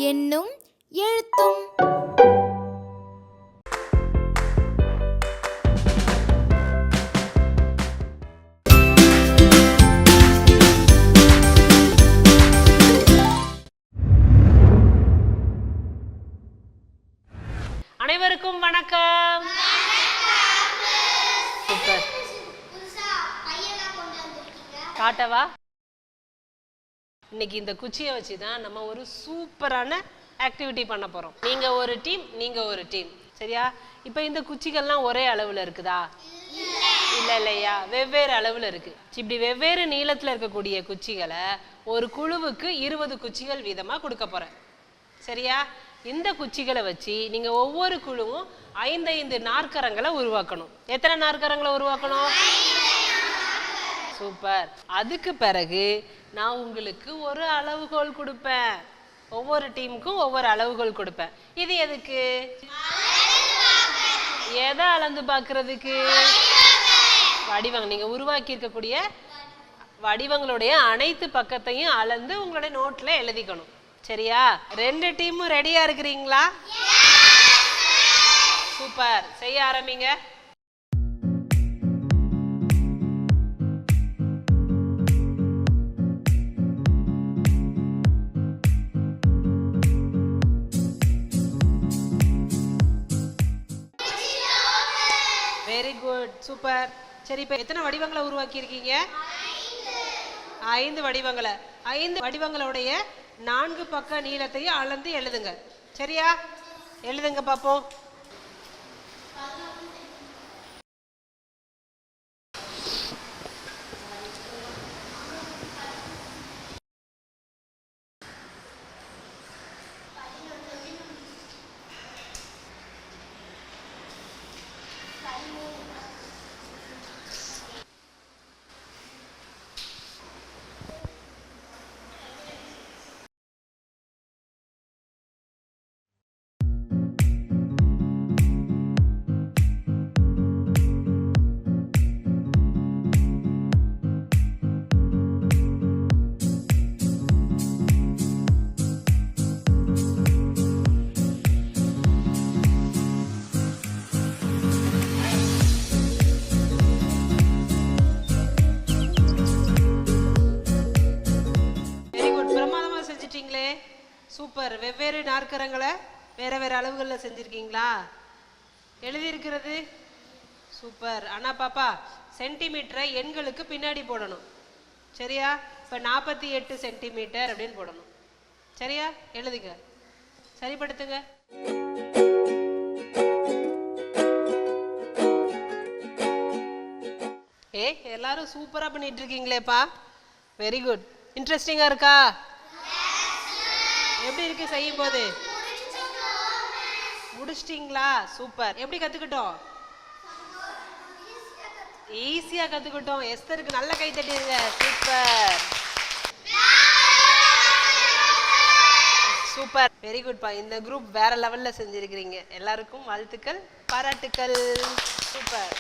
எண்ணும் எழுத்தும். அனைவருக்கும் வணக்கம். சூப்பர். காட்டவா? இன்னைக்கு இந்த குச்சியை வச்சு தான் நம்ம ஒரு சூப்பரான ஆக்டிவிட்டி பண்ண போறோம். நீங்க ஒரு டீம், நீங்க ஒரு டீம், சரியா? இப்போ இந்த குச்சிகள்லாம் ஒரே அளவுல இருக்குதா? இல்ல இல்லையா, வெவ்வேறு அளவுல இருக்கு. இப்படி வெவ்வேறு நீளத்துல இருக்கக்கூடிய குச்சிகளை ஒரு குழுவுக்கு 20 குச்சிகள் வீதமா கொடுக்க போறேன், சரியா? இந்த குச்சிகளை வச்சு நீங்க ஒவ்வொரு குழுவும் 5 நாற்கரங்களை உருவாக்கணும். எத்தனை நாற்கரங்களை உருவாக்கணும்? சூப்பர். அதுக்கு பிறகு நான் உங்களுக்கு ஒரு அளவுகோல் கொடுப்பேன். ஒவ்வொரு டீமுக்கும் ஒவ்வொரு அளவுகோல் கொடுப்பேன். இது எதுக்கு? எதை அளந்து பார்க்கறதுக்கு? வடிவங்கள். நீங்க உருவாக்கி இருக்கக்கூடிய வடிவங்களுடைய அனைத்து பக்கத்தையும் அளந்து உங்களுடைய நோட்ல எழுதிக்கணும், சரியா? 2 டீமும் ரெடியா இருக்கிறீங்களா? சூப்பர். செய்ய ஆரம்பிங்க. Very good, super. சரி, இப்போ எத்தனை வடிவங்களை உருவாக்கி இருக்கீங்க? 5 வடிவங்களை. 5 வடிவங்களுடைய 4 பக்க நீளத்தையும் அளந்து எழுதுங்க, சரியா? எழுதுங்க பாப்போம். சூப்பர். வெவ்வேறு நாற்கரங்களை வேற வேற அளவுகளில் செஞ்சிருக்கீங்களா? எழுதியிருக்கிறது சூப்பர். அண்ணா பாப்பா, சென்டிமீட்டரை எண்களுக்கு பின்னாடி போடணும், சரியா? இப்போ 48 சென்டிமீட்டர் அப்படின்னு போடணும், சரியா? எழுதுங்க, சரிப்படுத்துங்க. எல்லாரும் சூப்பரா பண்ணிட்டு இருக்கீங்களேப்பா. Very good. இன்ட்ரெஸ்டிங்கா இருக்கா? எப்படி இருக்கு செய்யும் போது? முடிச்சிட்டீங்களா? சூப்பர். எப்படி கத்துக்கிட்டோம்? ஈஸியா கத்துக்கிட்டோம். எஸ்தருக்கு நல்ல கை தட்டிடுங்க. சூப்பர் சூப்பர், வெரி குட்பா. இந்த குரூப் வேற லெவல்ல செஞ்சிருக்கிறீங்க. எல்லாருக்கும் வாழ்த்துக்கள், பாராட்டுக்கள். சூப்பர்.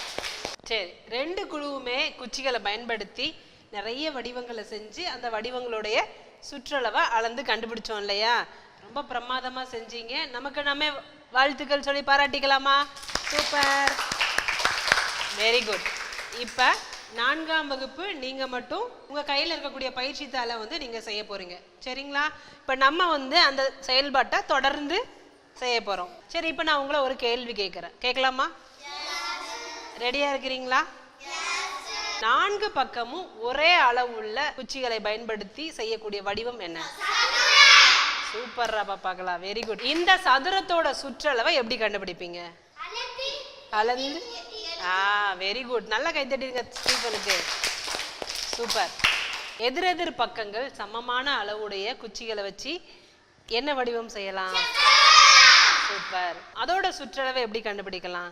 சரி, 2 குழுவுமே குச்சிகளை பயன்படுத்தி நிறைய வடிவங்களை செஞ்சு அந்த வடிவங்களுடைய சுற்றளவை அளந்து கண்டுபிடிச்சோம் இல்லையா? ரொம்ப பிரமாதமா செஞ்சீங்க. நமக்கு நம்ம வாழ்த்துக்கள் சொல்லி பாராட்டிக்கலாமா? Super, very good. இப்போ 4ஆம் வகுப்பு நீங்க மட்டும் உங்க கையில் இருக்கக்கூடிய பயிற்சி தாளை நீங்க செய்ய போறீங்க, சரிங்களா? இப்போ நம்ம அந்த செயல்பாட்டை தொடர்ந்து செய்ய போறோம். சரி, இப்போ நான் உங்களை ஒரு கேள்வி கேட்குறேன், கேட்கலாமா? ரெடியா இருக்கிறீங்களா? 4 பக்கமும் ஒரே அளவுள்ள குச்சிகளை பயன்படுத்தி செய்யக்கூடிய வடிவம் என்ன? சூப்பரா பாக்கலாம். Very good. இந்த சதுரத்தோட சுற்றளவை எப்படி கண்டுபிடிப்பீங்க? அளந்து. Very good. நல்லா கைத்தட்டிருங்க ஸ்டீஃபனுக்கு. சூப்பர். எதிரெதிர் பக்கங்கள் சமமான அளவுடைய குச்சிகளை வச்சு என்ன வடிவம் செய்யலாம்? சூப்பர். அதோட சுற்றளவை எப்படி கண்டுபிடிக்கலாம்?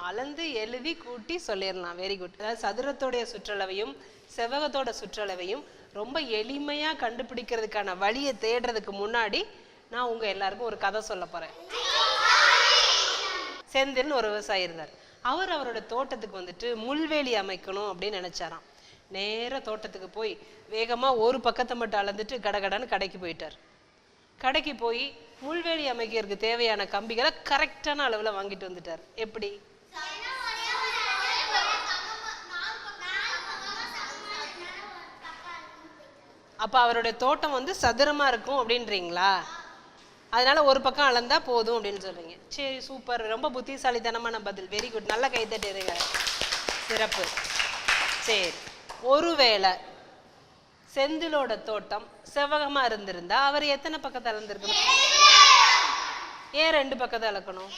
அளந்து எழுதி கூட்டி சொல்லிடலாம். Very good. அதாவது சதுரத்தோடைய சுற்றளவையும் செவ்வகத்தோட சுற்றளவையும் ரொம்ப எளிமையா கண்டுபிடிக்கிறதுக்கான வழியை தேடுறதுக்கு முன்னாடி நான் உங்க எல்லாருக்கும் ஒரு கதை சொல்ல போறேன். செந்தில்னு ஒரு விவசாயி இருந்தார். அவரோட தோட்டத்துக்கு வந்துட்டு முள்வேலி அமைக்கணும் அப்படின்னு நினைச்சாராம். நேர தோட்டத்துக்கு போய் வேகமா ஒரு பக்கத்தை மட்டும் அளந்துட்டு கடகடன்னு கடைக்கு போயிட்டார். கடைக்கு போய் முள்வேலி அமைக்கிறதுக்கு தேவையான கம்பிகளை கரெக்டான அளவுல வாங்கிட்டு வந்துட்டார். எப்படி? அப்ப அவருடைய தோட்டம் வந்து சதுரமா இருக்கும் அப்படின்றீங்களா? அதனால ஒரு பக்கம் அளந்தா போதும் அப்படின்னு சொல்றீங்க. சரி, சூப்பர், ரொம்ப புத்திசாலித்தனமான பதில். வெரி குட், நல்ல கைத்தட்டுங்க. சிறப்பு. சரி, ஒருவேளை செந்திலோட தோட்டம் செவ்வகமா இருந்திருந்தா அவர் எத்தனை பக்கத்தை அளந்திருக்கணும்? ஏன் 2 பக்கத்தை அளக்கணும்?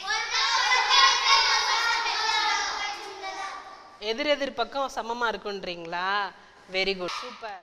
எதிர் பக்கம் சமமா இருக்குன்றீங்களா? Very good, super.